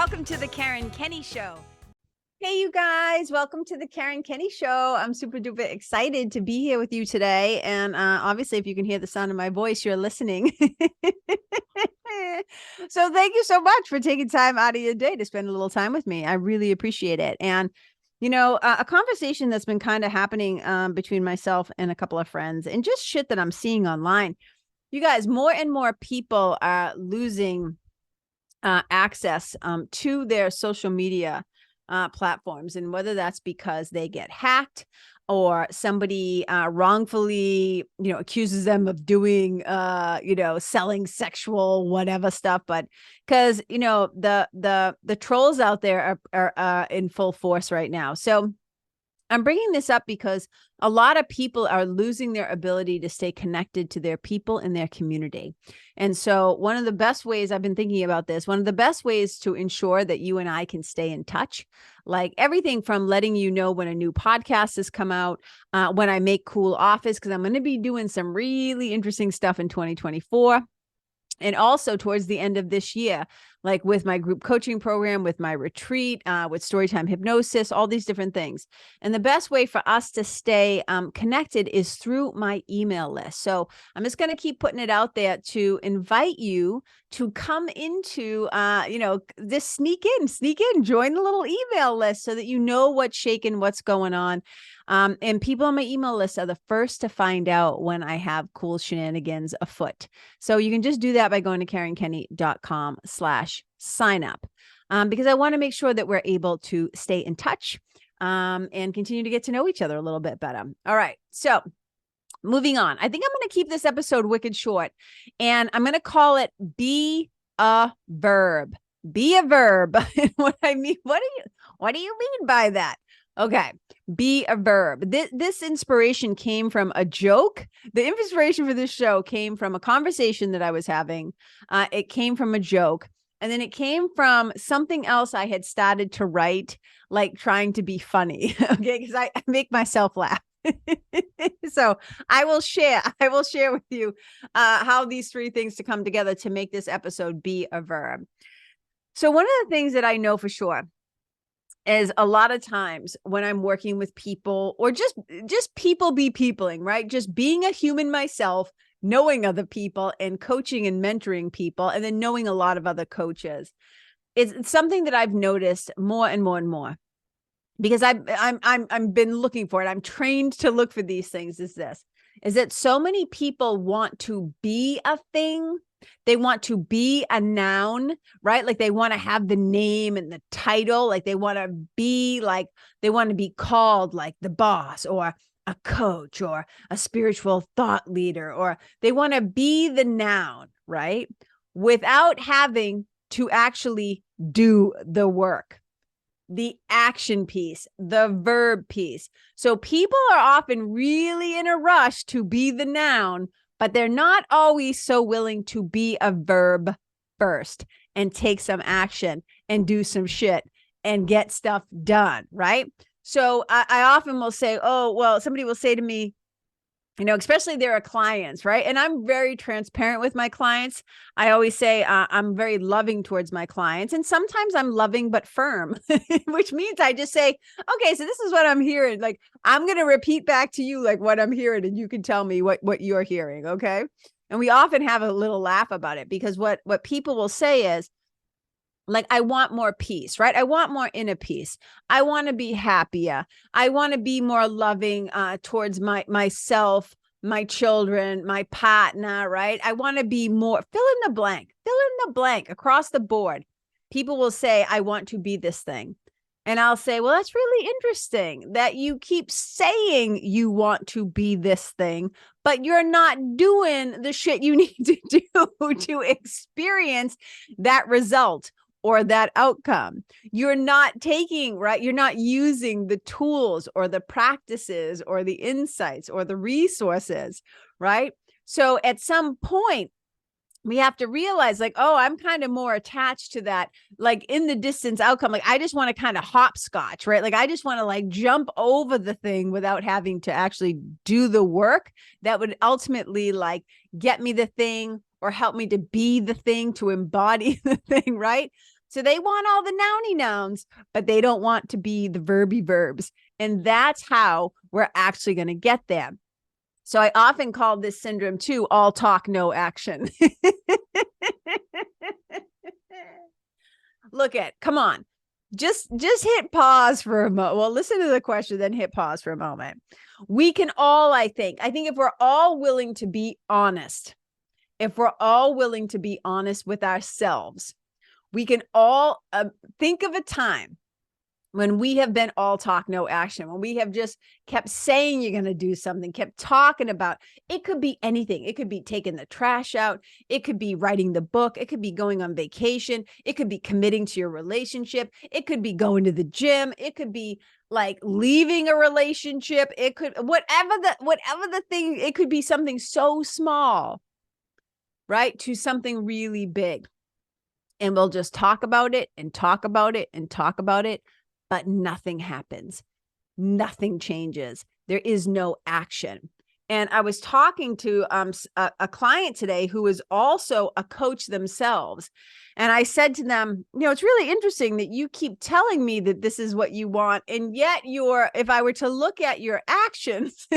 Welcome to the Karen Kenney Show. Hey, you guys, welcome to the Karen Kenney Show. I'm super duper excited to be here with you today. And obviously, if you can hear the sound of my voice, you're listening. So thank you so much for taking time out of your day to spend a little time with me. I really appreciate it. And, you know, a conversation that's been kind of happening between myself and a couple of friends and just shit that I'm seeing online. You guys, more and more people are losing access to their social media platforms, and whether that's because they get hacked or somebody wrongfully, accuses them of doing, selling sexual whatever stuff, but because the trolls out there are in full force right now. So I'm bringing this up because a lot of people are losing their ability to stay connected to their people in their community. And so one of the best ways, I've been thinking about this, one of the best ways to ensure that you and I can stay in touch, like everything from letting you know when a new podcast has come out, when I make cool offers, because I'm going to be doing some really interesting stuff in 2024. And also towards the end of this year, like with my group coaching program, with my retreat, with Storytime Hypnosis, all these different things. And the best way for us to stay connected is through my email list. So I'm just going to keep putting it out there to invite you to come into, just sneak in, join the little email list so that you know what's shaking, what's going on. And people on my email list are the first to find out when I have cool shenanigans afoot. So you can just do that by going to KarenKenney.com/sign up, because I want to make sure that we're able to stay in touch and continue to get to know each other a little bit better. All right. So moving on, I think I'm going to keep this episode wicked short, and I'm going to call it Be a Verb. Be a verb. What do you mean by that? Okay. Be a verb. This inspiration came from a joke. The inspiration for this show came from a conversation that I was having. It came from a joke. And then it came from something else I had started to write, like trying to be funny. Okay. Because I make myself laugh. So I will share with you how these three things to come together to make this episode be a verb. So one of the things that I know for sure is a lot of times when I'm working with people, or just people be peopling, right? Just being a human myself, knowing other people and coaching and mentoring people, and then knowing a lot of other coaches. It's something that I've noticed more and more and more, because I've been looking for it. I'm trained to look for these things. Is that so many people want to be a thing. They want to be a noun, right? Like they want to have the name and the title. Like they want to be called like the boss or a coach or a spiritual thought leader, or they want to be the noun, right? Without having to actually do the work, the action piece, the verb piece. So people are often really in a rush to be the noun, but they're not always so willing to be a verb first and take some action and do some shit and get stuff done, right? So I often will say, oh, well, somebody will say to me, especially there are clients, right? And I'm very transparent with my clients. I always say I'm very loving towards my clients. And sometimes I'm loving but firm, which means I just say, okay, so this is what I'm hearing. Like, I'm going to repeat back to you like what I'm hearing, and you can tell me what you're hearing, okay? And we often have a little laugh about it, because what people will say is, like, I want more peace, right? I want more inner peace. I want to be happier. I want to be more loving towards myself, my children, my partner, right? I want to be more, fill in the blank across the board. People will say, I want to be this thing. And I'll say, well, that's really interesting that you keep saying you want to be this thing, but you're not doing the shit you need to do to experience that result or that outcome. You're not taking, right? You're not using the tools or the practices or the insights or the resources, right? So at some point, we have to realize, like, oh, I'm kind of more attached to that, like in the distance outcome. Like, I just want to kind of hopscotch, right? Like, I just want to like jump over the thing without having to actually do the work that would ultimately like get me the thing or help me to be the thing, to embody the thing, right? So they want all the nouny nouns, but they don't want to be the verby verbs. And that's how we're actually going to get there. So I often call this syndrome too, all talk, no action. Look at, come on, just hit pause for a moment. Well, listen to the question, then hit pause for a moment. We can all, I think if we're all willing to be honest, if we're all willing to be honest with ourselves, we can all think of a time when we have been all talk, no action, when we have just kept saying you're going to do something, kept talking about, it could be anything. It could be taking the trash out. It could be writing the book. It could be going on vacation. It could be committing to your relationship. It could be going to the gym. It could be like leaving a relationship. It could, whatever the thing, it could be something so small, right? To something really big. And we'll just talk about it and talk about it and talk about it. But nothing happens. Nothing changes. There is no action. And I was talking to a client today who is also a coach themselves. And I said to them, it's really interesting that you keep telling me that this is what you want. And yet if I were to look at your actions,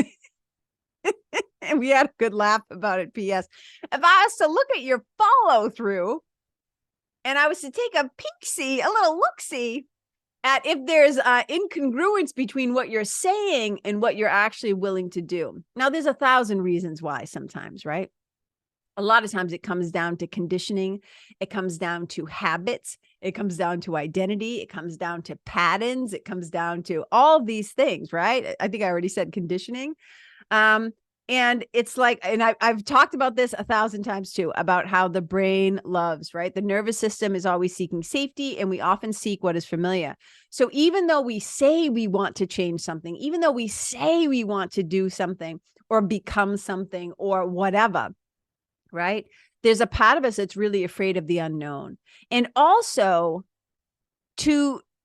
and we had a good laugh about it, P.S. If I was to look at your follow through and I was to take a peek-see, a little look-see, at if there's incongruence between what you're saying and what you're actually willing to do. Now, there's 1,000 reasons why sometimes, right? A lot of times it comes down to conditioning. It comes down to habits. It comes down to identity. It comes down to patterns. It comes down to all these things, right? I think I already said conditioning. And it's like, and I've talked about this 1,000 times too, about how the brain loves, right? The nervous system is always seeking safety, and we often seek what is familiar. So even though we say we want to change something, even though we say we want to do something or become something or whatever, right? There's a part of us that's really afraid of the unknown. And also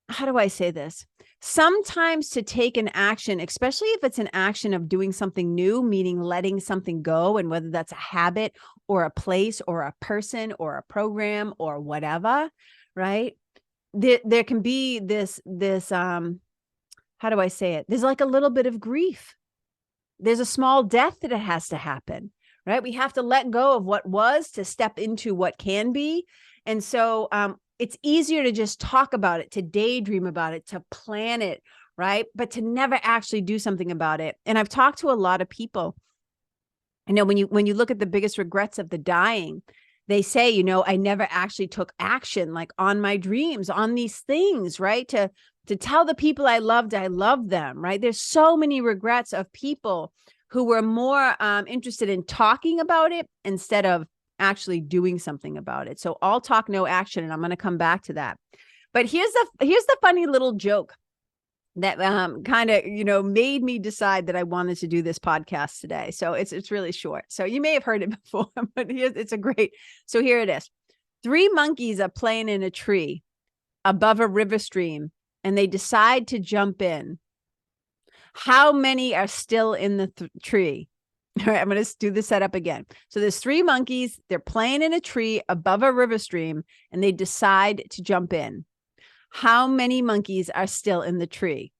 how do I say this? Sometimes to take an action, especially if it's an action of doing something new, meaning letting something go, and whether that's a habit or a place or a person or a program or whatever, right? There can be this, how do I say it? There's like a little bit of grief. There's a small death that it has to happen, right? We have to let go of what was to step into what can be. And so, it's easier to just talk about it, to daydream about it, to plan it, right? But to never actually do something about it. And I've talked to a lot of people. When you look at the biggest regrets of the dying, they say, I never actually took action, like on my dreams, on these things, right? To tell the people I loved them, right? There's so many regrets of people who were more interested in talking about it instead of actually doing something about it. So all talk, no action. And I'm going to come back to that. But here's the funny little joke that kind of, made me decide that I wanted to do this podcast today. So it's really short. So you may have heard it before, but so here it is. 3 monkeys are playing in a tree above a river stream, and they decide to jump in. How many are still in the tree? All right, I'm going to do the setup again. So there's 3 monkeys. They're playing in a tree above a river stream, and they decide to jump in. How many monkeys are still in the tree?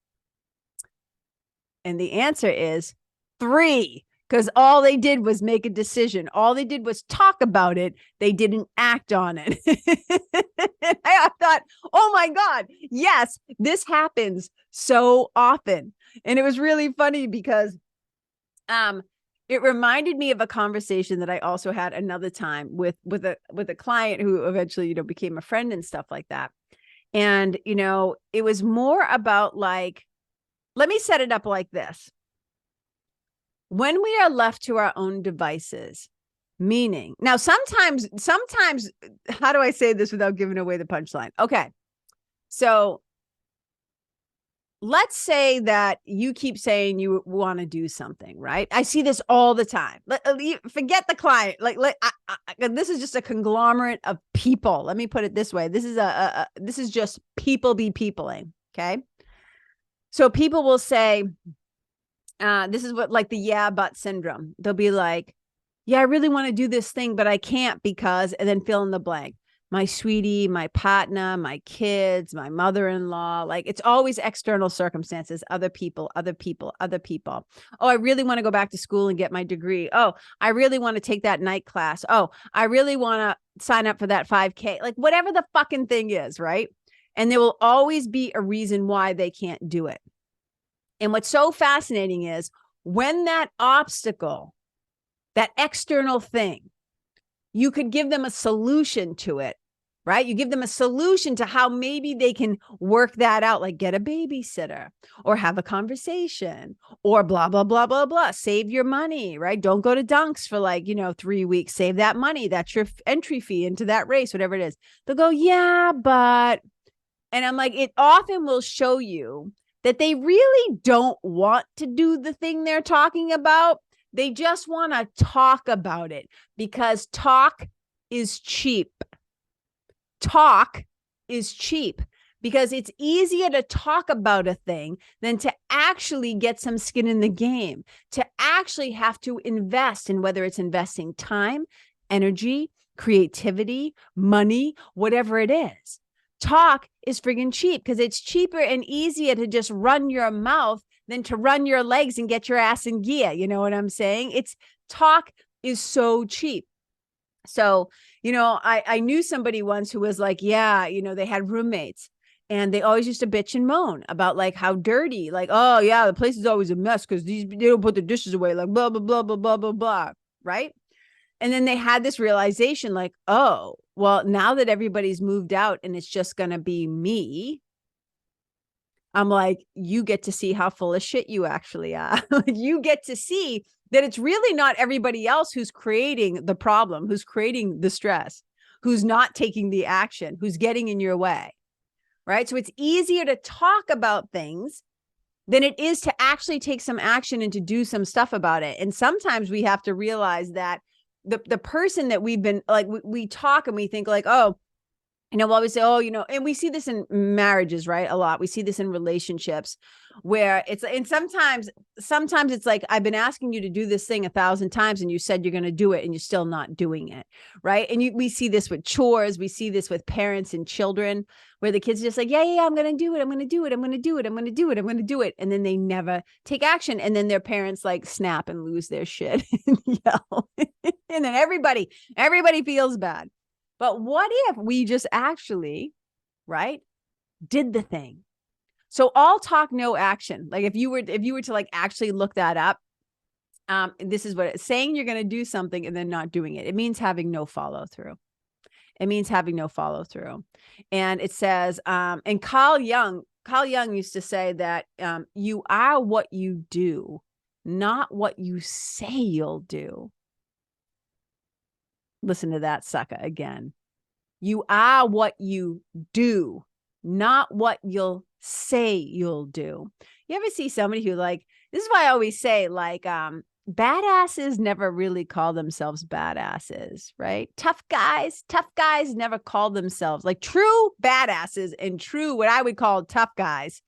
And the answer is 3, because all they did was make a decision. All they did was talk about it. They didn't act on it. I thought, oh my God, yes, this happens so often. And it was really funny because, it reminded me of a conversation that I also had another time with a client who eventually, became a friend and stuff like that. And, it was more about like, let me set it up like this. When we are left to our own devices, meaning now, sometimes, how do I say this without giving away the punchline? Okay. So let's say that you keep saying you want to do something, right? I see this all the time. Forget the client. This is just a conglomerate of people. Let me put it this way. This is just people be peopling. Okay. So people will say, this is what, like the yeah, but syndrome. They'll be like, yeah, I really want to do this thing, but I can't because, and then fill in the blank. my sweetie, my partner, my kids, my mother-in-law. Like it's always external circumstances, other people, other people, other people. Oh, I really want to go back to school and get my degree. Oh, I really want to take that night class. Oh, I really want to sign up for that 5K, like whatever the fucking thing is, right? And there will always be a reason why they can't do it. And what's so fascinating is when that obstacle, that external thing, you could give them a solution to it, right? You give them a solution to how maybe they can work that out, like get a babysitter or have a conversation or blah, blah, blah, blah, blah. Save your money, right? Don't go to Dunks for 3 weeks. Save that money. That's your entry fee into that race, whatever it is. They'll go, yeah, but, and I'm like, it often will show you that they really don't want to do the thing they're talking about. They just want to talk about it because talk is cheap. Talk is cheap because it's easier to talk about a thing than to actually get some skin in the game, to actually have to invest in whether it's investing time, energy, creativity, money, whatever it is. Talk is friggin' cheap because it's cheaper and easier to just run your mouth than to run your legs and get your ass in gear. You know what I'm saying? Talk is so cheap. So, I knew somebody once who was like, yeah, they had roommates and they always used to bitch and moan about like how dirty, like, oh yeah, the place is always a mess because they don't put the dishes away, like blah, blah, blah, blah, blah, blah, blah. Right. And then they had this realization like, oh, well, now that everybody's moved out and it's just going to be me, I'm like, you get to see how full of shit you actually are. You get to see that it's really not everybody else who's creating the problem, who's creating the stress, who's not taking the action, who's getting in your way, right? So it's easier to talk about things than it is to actually take some action and to do some stuff about it. And sometimes we have to realize that the person that we've been like, we talk and we think like, oh, we'll always say, oh, and we see this in marriages, right? A lot. We see this in relationships where and sometimes it's like, I've been asking you to do this thing 1,000 times and you said you're going to do it and you're still not doing it. Right. And we see this with chores. We see this with parents and children where the kids are just like, yeah, I'm going to do it. I'm going to do it. I'm going to do it. I'm going to do it. I'm going to do it. And then they never take action. And then their parents like snap and lose their shit and yell. And then everybody feels bad. But what if we just actually, right, did the thing? So all talk, no action. Like if you were to like actually look that up, this is what it's saying. You're going to do something and then not doing it. It means having no follow through. It means having no follow through. And it says, and Carl Jung used to say that you are what you do, not what you say you'll do. Listen to that sucker again. You are what you do, not what you'll say you'll do. You ever see somebody who like, this is why I always say like, badasses never really call themselves badasses, right? Tough guys never call themselves like true badasses and true, what I would call tough guys,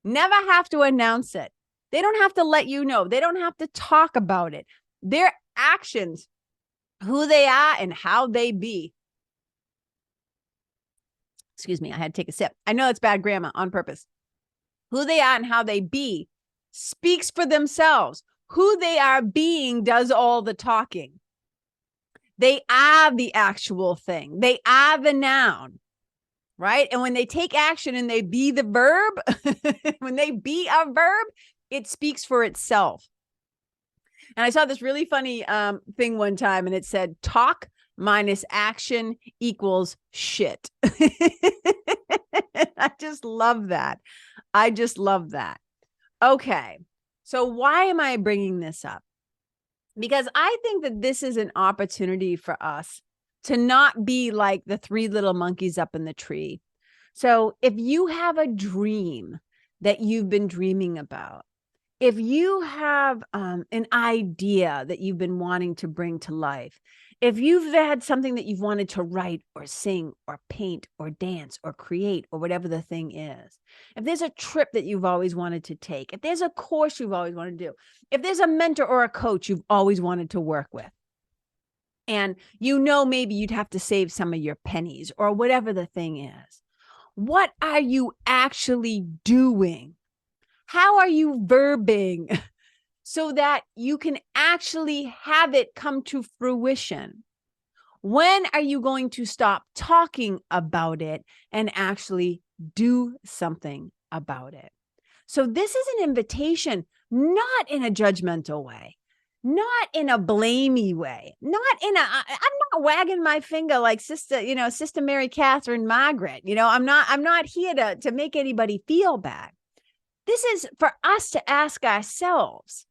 never have to announce it. They don't have to let you know. They don't have to talk about it. Their actions, who they are and how they be. Excuse me, I had to take a sip. I know it's bad grammar on purpose. Who they are and how they be speaks for themselves. Who they are being does all the talking. They are the actual thing. They are the noun, right? And when they take action and they be the verb, when they be a verb, it speaks for itself. And I saw this really funny thing one time, and it said talk minus action equals shit. I just love that. Okay. So why am I bringing this up? Because I think that this is an opportunity for us to not be like the three little monkeys up in the tree. So if you have a dream that you've been dreaming about, if you have an idea that you've been wanting to bring to life, if you've had something that you've wanted to write or sing or paint or dance or create or whatever the thing is, if there's a trip that you've always wanted to take, if there's a course you've always wanted to do, if there's a mentor or a coach you've always wanted to work with, And maybe you'd have to save some of your pennies or whatever the thing is. What are you actually doing? How are you verbing so that you can actually have it come to fruition? When are you going to stop talking about it and actually do something about it? So this is an invitation, not in a judgmental way, not in a blamey way, I'm not wagging my finger like Sister Mary Catherine Margaret. I'm not here to make anybody feel bad. This is for us to ask ourselves,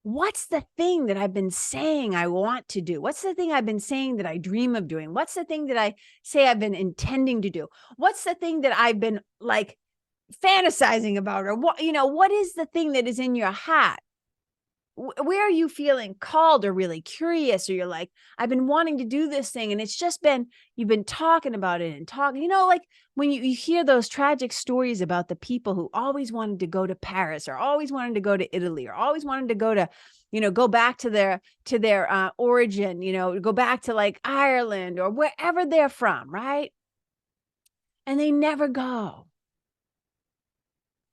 what's the thing that I've been saying I want to do? What's the thing I've been saying that I dream of doing? What's the thing that I say I've been intending to do? What's the thing that I've been like fantasizing about? Or what is the thing that is in your hat? Where are you feeling called or really curious? Or you're like, I've been wanting to do this thing. And it's just been, you've been talking about it and talking, like when you hear those tragic stories about the people who always wanted to go to Paris or always wanted to go to Italy or always wanted to go to, go back to their origin, go back to like Ireland or wherever they're from, right? And they never go.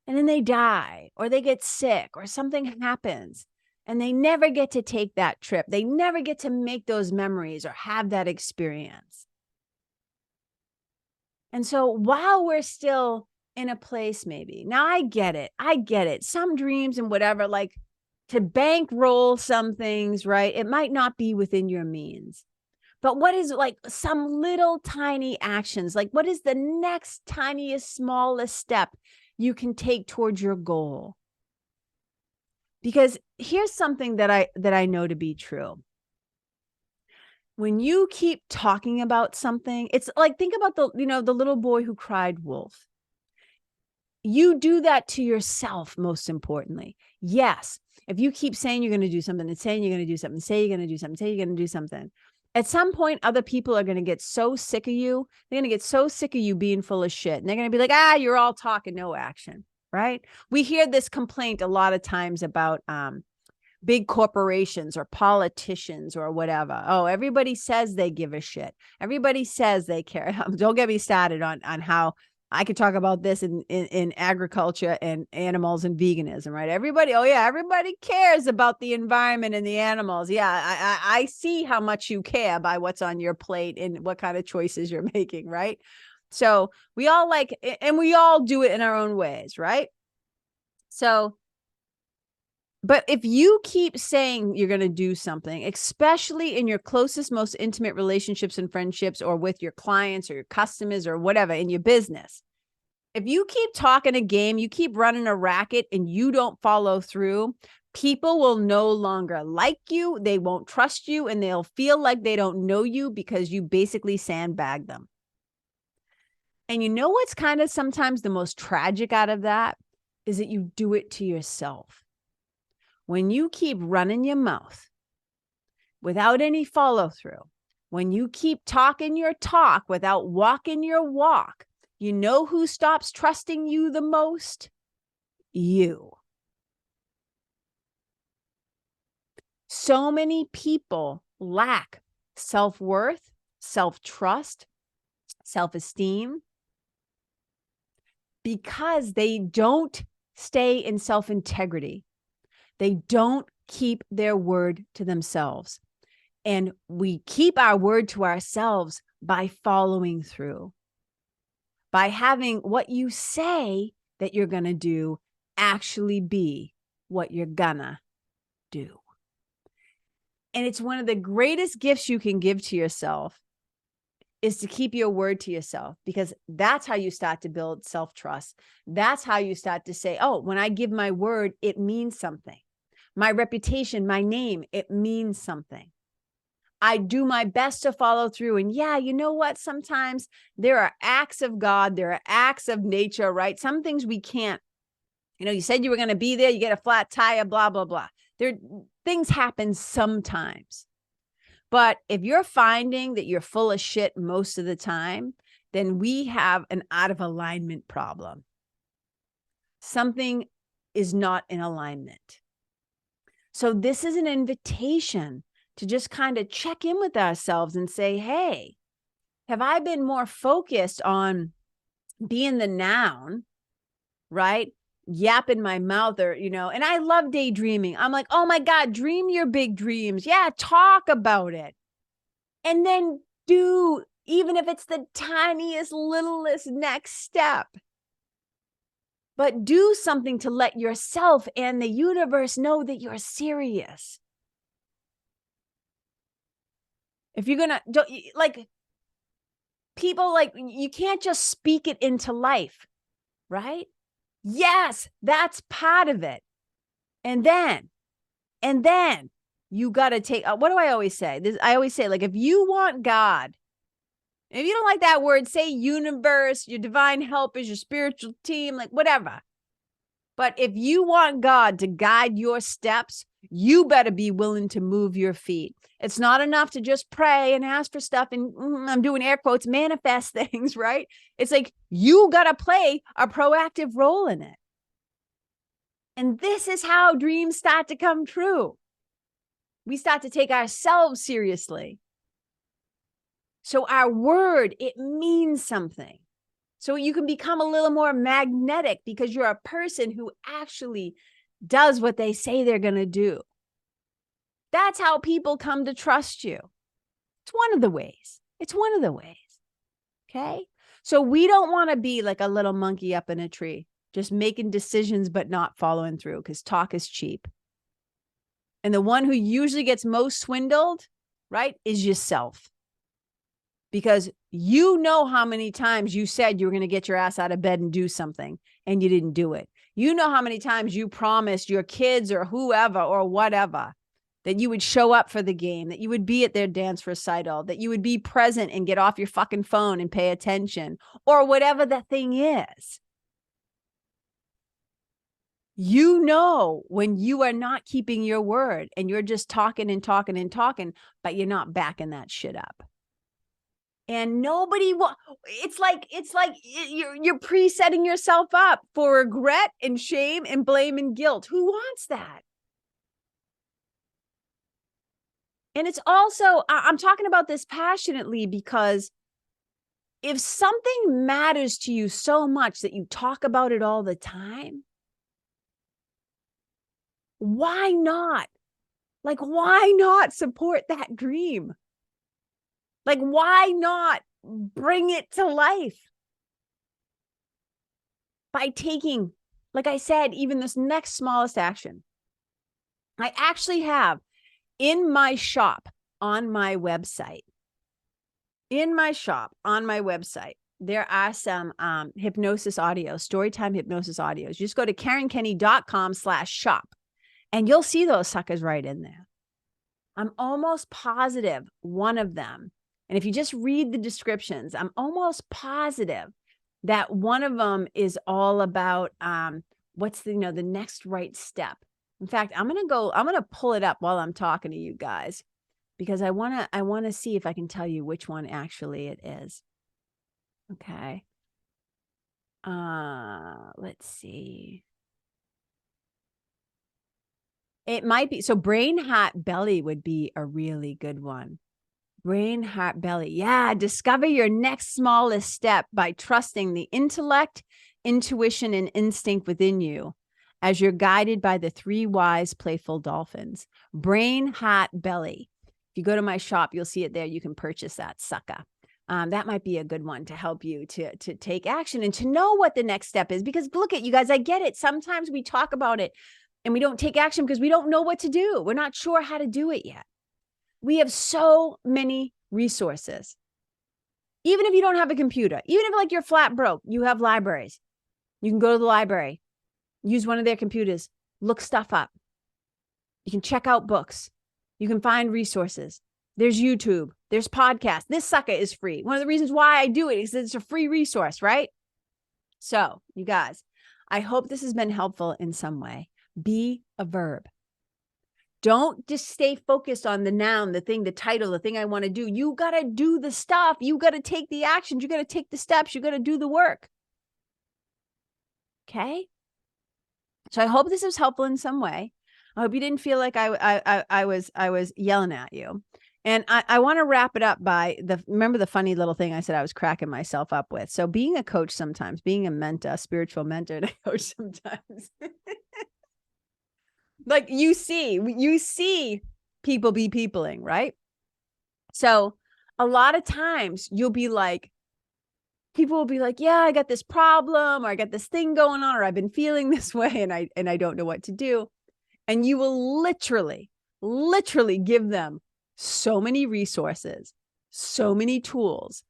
And then they die or they get sick or something happens. And they never get to take that trip. They never get to make those memories or have that experience. And so while we're still in a place, maybe, now I get it. Some dreams and whatever, like to bankroll some things, right? It might not be within your means. But what is like some little tiny actions? Like what is the next tiniest, smallest step you can take towards your goal? Because here's something that I know to be true. When you keep talking about something, it's like, think about the little boy who cried wolf. You do that to yourself, most importantly. Yes. If you keep saying you're going to do something and saying you're going to do something, say you're going to do something, say you're going to do something, at some point, other people are going to get so sick of you. They're going to get so sick of you being full of shit. And they're going to be like, you're all talk and no action. Right? We hear this complaint a lot of times about big corporations or politicians or whatever. Oh, everybody says they give a shit. Everybody says they care. Don't get me started on how I could talk about this in agriculture and animals and veganism, right? Everybody cares about the environment and the animals. Yeah, I see how much you care by what's on your plate and what kind of choices you're making, right? So we all and we all do it in our own ways, right? So, but if you keep saying you're going to do something, especially in your closest, most intimate relationships and friendships, or with your clients or your customers or whatever in your business, if you keep talking a game, you keep running a racket and you don't follow through, people will no longer like you. They won't trust you and they'll feel like they don't know you because you basically sandbag them. And you know what's kind of sometimes the most tragic out of that is that you do it to yourself. When you keep running your mouth without any follow through, when you keep talking your talk without walking your walk, you know who stops trusting you the most? You. So many people lack self-worth, self-trust, self-esteem, because they don't stay in self-integrity. They don't keep their word to themselves. And we keep our word to ourselves by following through, by having what you say that you're going to do actually be what you're gonna do. And it's one of the greatest gifts you can give to yourself is to keep your word to yourself, because that's how you start to build self-trust. That's how you start to say, oh, when I give my word, it means something. My reputation, my name, it means something. I do my best to follow through. And yeah, you know what? Sometimes there are acts of God, there are acts of nature, right? Some things we can't, you said you were going to be there, you get a flat tire, blah, blah, blah. Things happen sometimes. But if you're finding that you're full of shit most of the time, then we have an out of alignment problem. Something is not in alignment. So this is an invitation to just kind of check in with ourselves and say, hey, have I been more focused on being the noun, right? Yap in my mouth, or, and I love daydreaming. I'm like, oh my God, dream your big dreams. Yeah, talk about it. And then do, even if it's the tiniest, littlest next step. But do something to let yourself and the universe know that you're serious. If you're going to, like, people, like, you can't just speak it into life, right? Yes, that's part of it. And then you got to take, what do I always say? I always say, like, if you want God, if you don't like that word, say universe, your divine helpers, your spiritual team, like whatever. But if you want God to guide your steps, you better be willing to move your feet. It's not enough to just pray and ask for stuff and I'm doing air quotes, manifest things, right? It's like you got to play a proactive role in it. And this is how dreams start to come true. We start to take ourselves seriously. So our word, it means something. So you can become a little more magnetic because you're a person who actually does what they say they're going to do. That's how people come to trust you. It's one of the ways. Okay. So we don't want to be like a little monkey up in a tree, just making decisions, but not following through, because talk is cheap. And the one who usually gets most swindled, right, is yourself. Because you know how many times you said you were going to get your ass out of bed and do something and you didn't do it. You know how many times you promised your kids or whoever or whatever that you would show up for the game, that you would be at their dance recital, that you would be present and get off your fucking phone and pay attention, or whatever the thing is. You know when you are not keeping your word and you're just talking and talking and talking, but you're not backing that shit up. And nobody it's like you're pre-setting yourself up for regret and shame and blame and guilt. Who wants that? And it's also, I'm talking about this passionately because if something matters to you so much that you talk about it all the time, why not? Like, why not support that dream? Like, why not bring it to life by taking, like I said, even this next smallest action? I actually have in my shop on my website, there are some hypnosis audio, storytime hypnosis audios. You just go to KarenKenney.com/shop and you'll see those suckers right in there. I'm almost positive one of them, and if you just read the descriptions, I'm almost positive that one of them is all about what's the next right step. In fact, I'm going to pull it up while I'm talking to you guys, because I want to see if I can tell you which one actually it is. Okay. Let's see. It might be. So brain, heart, belly would be a really good one. Brain, heart, belly. Yeah. Discover your next smallest step by trusting the intellect, intuition, and instinct within you as you're guided by the 3 wise, playful dolphins. Brain, heart, belly. If you go to my shop, you'll see it there. You can purchase that sucker. That might be a good one to help you to take action and to know what the next step is. Because look at you guys, I get it. Sometimes we talk about it and we don't take action because we don't know what to do. We're not sure how to do it yet. We have so many resources. Even if you don't have a computer, even if like you're flat broke, you have libraries. You can go to the library, use one of their computers, look stuff up. You can check out books. You can find resources. There's YouTube. There's podcasts. This sucker is free. One of the reasons why I do it is that it's a free resource, right? So, you guys, I hope this has been helpful in some way. Be a verb. Don't just stay focused on the noun, the thing, the title, the thing I want to do. You got to do the stuff. You got to take the actions. You got to take the steps. You got to do the work. Okay? So I hope this was helpful in some way. I hope you didn't feel like I was yelling at you. And I want to wrap it up by remember the funny little thing I said I was cracking myself up with. So being a coach sometimes, being a mentor, a spiritual mentor and a coach sometimes. Like you see people be peopling, right? So a lot of times you'll be like, people will be like, yeah, I got this problem, or I got this thing going on, or I've been feeling this way and I don't know what to do. And you will literally give them so many resources, so many tools,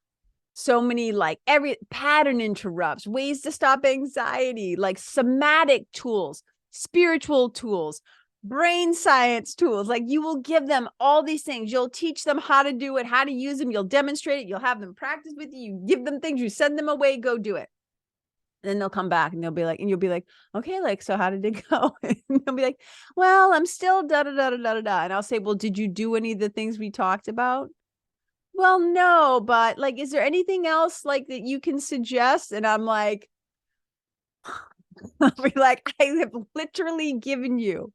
so many like every pattern interrupts, ways to stop anxiety, like somatic tools, spiritual tools, brain science tools. Like you will give them all these things. You'll teach them how to do it, how to use them. You'll demonstrate it. You'll have them practice with you. You give them things, you send them away, go do it. And then they'll come back and they'll be like, and you'll be like, okay, like, so how did it go? And they'll be like, well, I'm still da da da da da da. And I'll say, well, did you do any of the things we talked about? Well, no, but like, is there anything else like that you can suggest? And I'm like, I'll be like, I have literally given you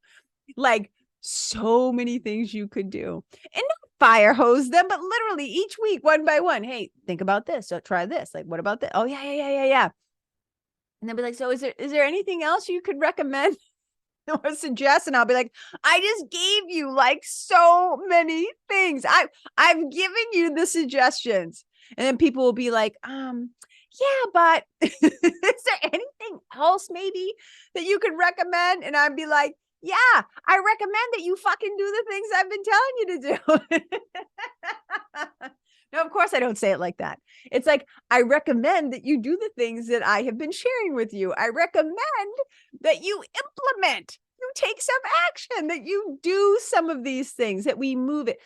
like so many things you could do, and not fire hose them, but literally each week, one by one. Hey, think about this. So try this. Like, what about this? Oh yeah. And they'll be like, so is there anything else you could recommend or suggest? And I'll be like, I just gave you like so many things. I've given you the suggestions. And then people will be like, yeah, but is there anything else maybe that you could recommend? And I'd be like, yeah, I recommend that you fucking do the things I've been telling you to do. No, of course I don't say it like that. It's like, I recommend that you do the things that I have been sharing with you. I recommend that you implement, you take some action, that you do some of these things, that we move it.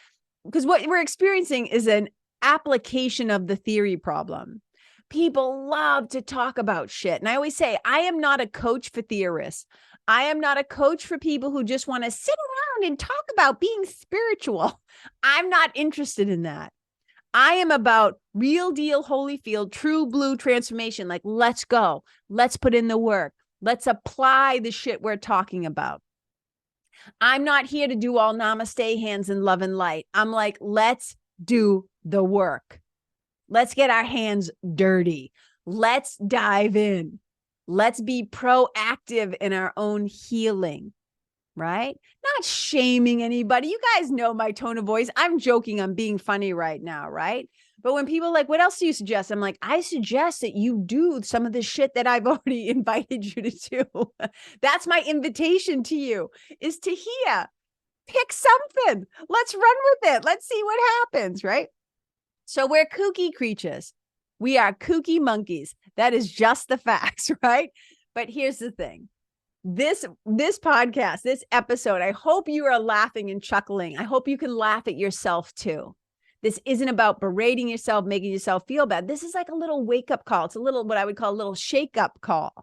Because what we're experiencing is an application of the theory problem. People love to talk about shit. And I always say, I am not a coach for theorists. I am not a coach for people who just want to sit around and talk about being spiritual. I'm not interested in that. I am about real deal, Holyfield, true blue transformation. Like, let's go. Let's put in the work. Let's apply the shit we're talking about. I'm not here to do all namaste hands in love and light. I'm like, let's do the work. Let's get our hands dirty. Let's dive in. Let's be proactive in our own healing, right? Not shaming anybody. You guys know my tone of voice. I'm joking. I'm being funny right now, right? But when people are like, what else do you suggest? I'm like, I suggest that you do some of the shit that I've already invited you to do. That's my invitation to you, is to hear. Pick something. Let's run with it. Let's see what happens, right? So we're kooky creatures. We are kooky monkeys. That is just the facts, right? But here's the thing. This podcast, this episode, I hope you are laughing and chuckling. I hope you can laugh at yourself too. This isn't about berating yourself, making yourself feel bad. This is like a little wake-up call. It's a little, what I would call a little shake-up call,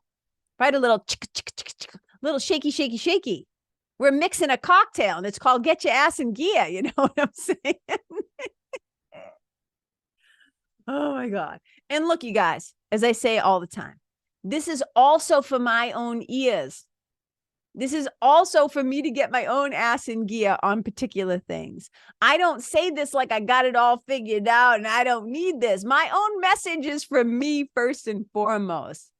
right? A little, little shaky, shaky, shaky. We're mixing a cocktail and it's called Get Your Ass in Gear. You know what I'm saying? Oh my God. And look, you guys, as I say all the time, this is also for my own ears. This is also for me to get my own ass in gear on particular things. I don't say this like I got it all figured out and I don't need this. My own message is for me first and foremost.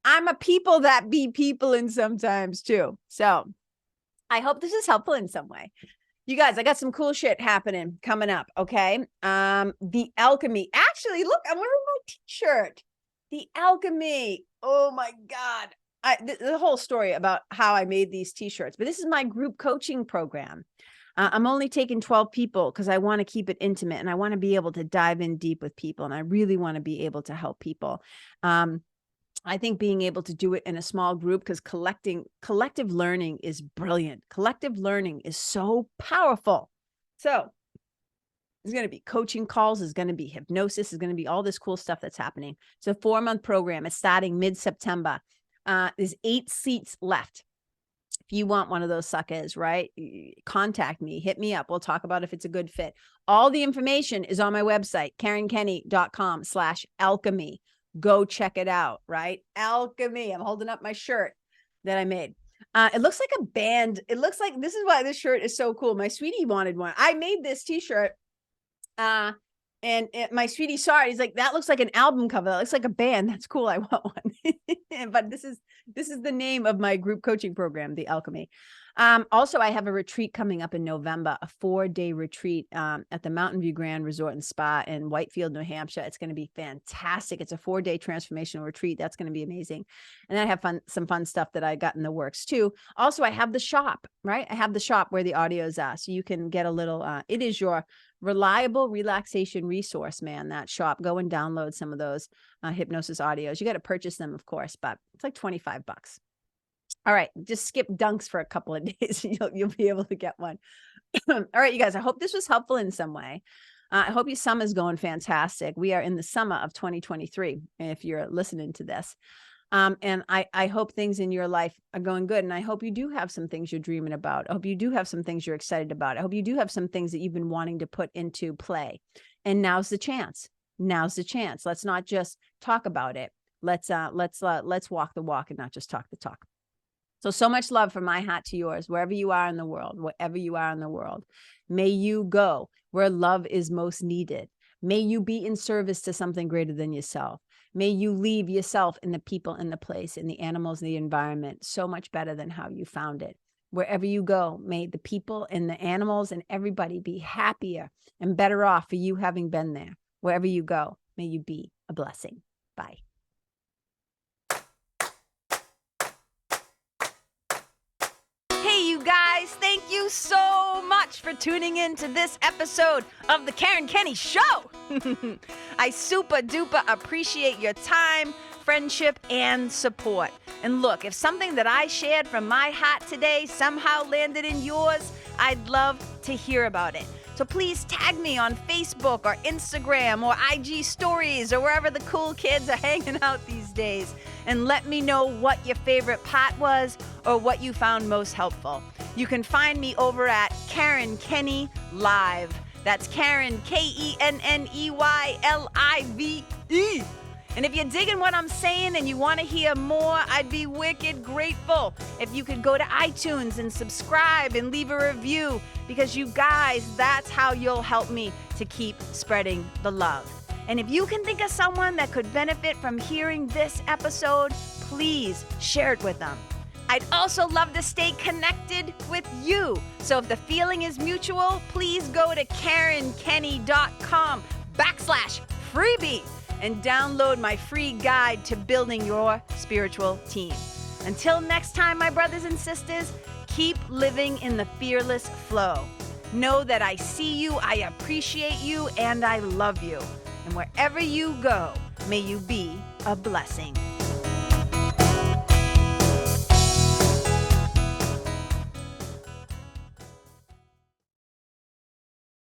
I'm a people that be people in sometimes too. So I hope this is helpful in some way. You guys, I got some cool shit happening coming up, okay? The Alchemy. Actually, look, I'm wearing my t-shirt. The Alchemy. Oh my God. The whole story about how I made these t-shirts, but this is my group coaching program. I'm only taking 12 people because I want to keep it intimate and I want to be able to dive in deep with people. And I really want to be able to help people. I think being able to do it in a small group, because collective learning is brilliant. Collective learning is so powerful. So there's going to be coaching calls. There's going to be hypnosis. There's going to be all this cool stuff that's happening. It's a 4-month program. It's starting mid-September. There's 8 seats left. If you want one of those suckers, right? Contact me, hit me up. We'll talk about if it's a good fit. All the information is on my website, karenkenney.com/alchemy. Go check it out, right? Alchemy. I'm holding up my shirt that I made. It looks like a band. It looks like, this is why this shirt is so cool. My sweetie wanted one. I made this t-shirt. And my sweetie saw it. He's like, that looks like an album cover. That looks like a band. That's cool. I want one. But this is the name of my group coaching program, The Alchemy. Also, I have a retreat coming up in November, a 4-day retreat at the Mountain View Grand Resort and Spa in Whitefield, New Hampshire. It's going to be fantastic. It's a 4-day transformational retreat. That's going to be amazing. And then I have some fun stuff that I got in the works too. Also, I have the shop, right? I have the shop where the audios are. So you can get a little, it is your reliable relaxation resource, man, that shop. Go and download some of those hypnosis audios. You got to purchase them, of course, but it's like $25. All right, just skip dunks for a couple of days. You'll be able to get one. All right, you guys, I hope this was helpful in some way. I hope your summer's going fantastic. We are in the summer of 2023, if you're listening to this. And I hope things in your life are going good. And I hope you do have some things you're dreaming about. I hope you do have some things you're excited about. I hope you do have some things that you've been wanting to put into play. And now's the chance. Now's the chance. Let's not just talk about it. Let's walk the walk and not just talk the talk. So much love from my heart to yours, wherever you are in the world, wherever you are in the world. May you go where love is most needed. May you be in service to something greater than yourself. May you leave yourself and the people and the place and the animals and the environment so much better than how you found it. Wherever you go, may the people and the animals and everybody be happier and better off for you having been there. Wherever you go, may you be a blessing. Bye. Hey, you guys, thank you so much for tuning in to this episode of The Karen Kenney Show. I super duper appreciate your time, friendship, and support. And look, if something that I shared from my heart today somehow landed in yours, I'd love to hear about it. So please tag me on Facebook or Instagram or IG stories or wherever the cool kids are hanging out these days. And let me know what your favorite part was or what you found most helpful. You can find me over at Karen Kenney Live. That's Karen, KenneYlive. And if you're digging what I'm saying and you want to hear more, I'd be wicked grateful if you could go to iTunes and subscribe and leave a review, because you guys, that's how you'll help me to keep spreading the love. And if you can think of someone that could benefit from hearing this episode, please share it with them. I'd also love to stay connected with you. So if the feeling is mutual, please go to KarenKenney.com/freebie and download my free guide to building your spiritual team. Until next time, my brothers and sisters, keep living in the fearless flow. Know that I see you, I appreciate you, and I love you. And wherever you go, may you be a blessing.